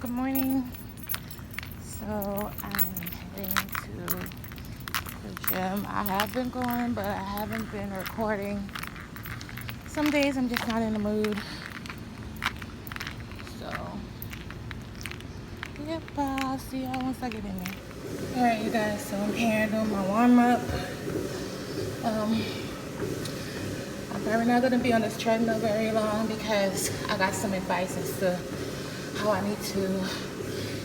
Good morning. So I'm heading to the gym. I have been going, but I haven't been recording. Some days I'm just not in the mood. So, yep, I'll see y'all once I get in there. Alright, you guys, so I'm here doing my warm up. I'm probably not going to be on this treadmill very long because I got some advice as to how I need to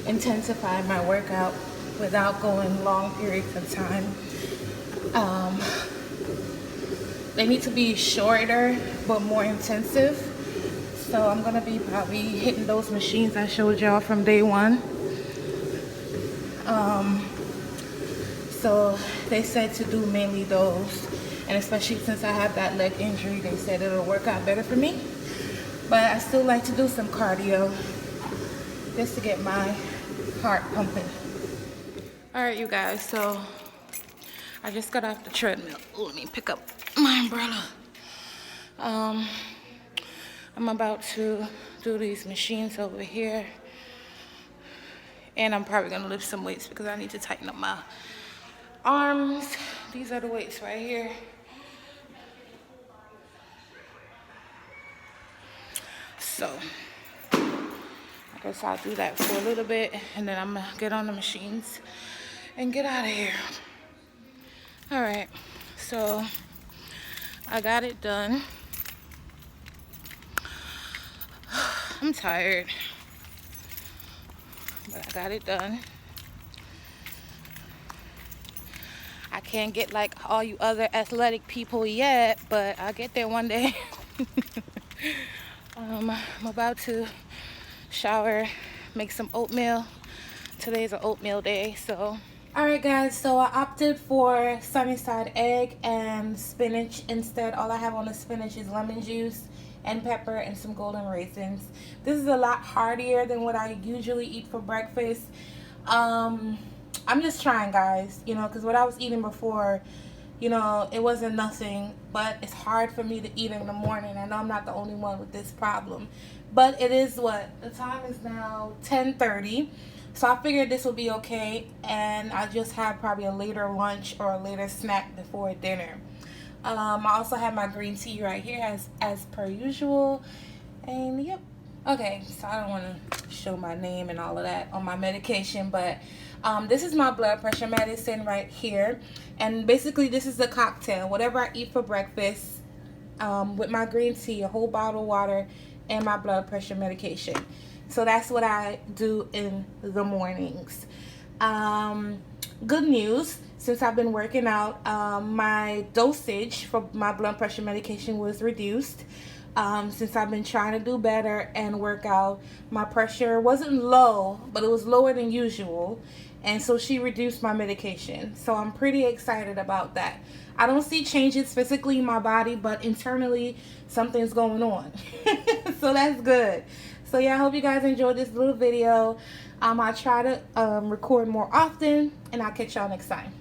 intensify my workout without going long periods of time. They need to be shorter but more intensive. So I'm gonna be probably hitting those machines I showed y'all from day one. So they said to do mainly those, and especially since I have that leg injury, they said it'll work out better for me. But I still like to do some cardio just to get my heart pumping. All right, you guys, so I just got off the treadmill. Ooh, let me pick up my umbrella. I'm about to do these machines over here, and I'm probably gonna lift some weights because I need to tighten up my arms. These are the weights right here. So I guess I'll do that for a little bit, and then I'm gonna get on the machines and get out of here. All right, so I got it done. I'm tired, but I got it done. I can't get like all you other athletic people yet, but I'll get there one day. I'm about to shower, make some oatmeal. Today's an oatmeal day, so. All right, guys, so I opted for sunny side egg and spinach instead. All I have on the spinach is lemon juice and pepper and some golden raisins. This is a lot heartier than what I usually eat for breakfast. I'm just trying, guys, you know, because what I was eating before, you know, it wasn't nothing, but it's hard for me to eat in the morning. I know I'm not the only one with this problem, but it is what the time is now, 10:30. So I figured this would be okay, and I just have probably a later lunch or a later snack before dinner. I also have my green tea right here as per usual, and yep. Okay, so I don't want to show my name and all of that on my medication, but this is my blood pressure medicine right here, and basically this is the cocktail. Whatever I eat for breakfast, with my green tea, a whole bottle of water, and my blood pressure medication. So that's what I do in the mornings. Good news, since I've been working out, my dosage for my blood pressure medication was reduced. Since I've been trying to do better and work out, my pressure wasn't low, but it was lower than usual. And so she reduced my medication. So I'm pretty excited about that. I don't see changes physically in my body, but internally something's going on. So that's good. So yeah, I hope you guys enjoyed this little video. I'll try to record more often, and I'll catch y'all next time.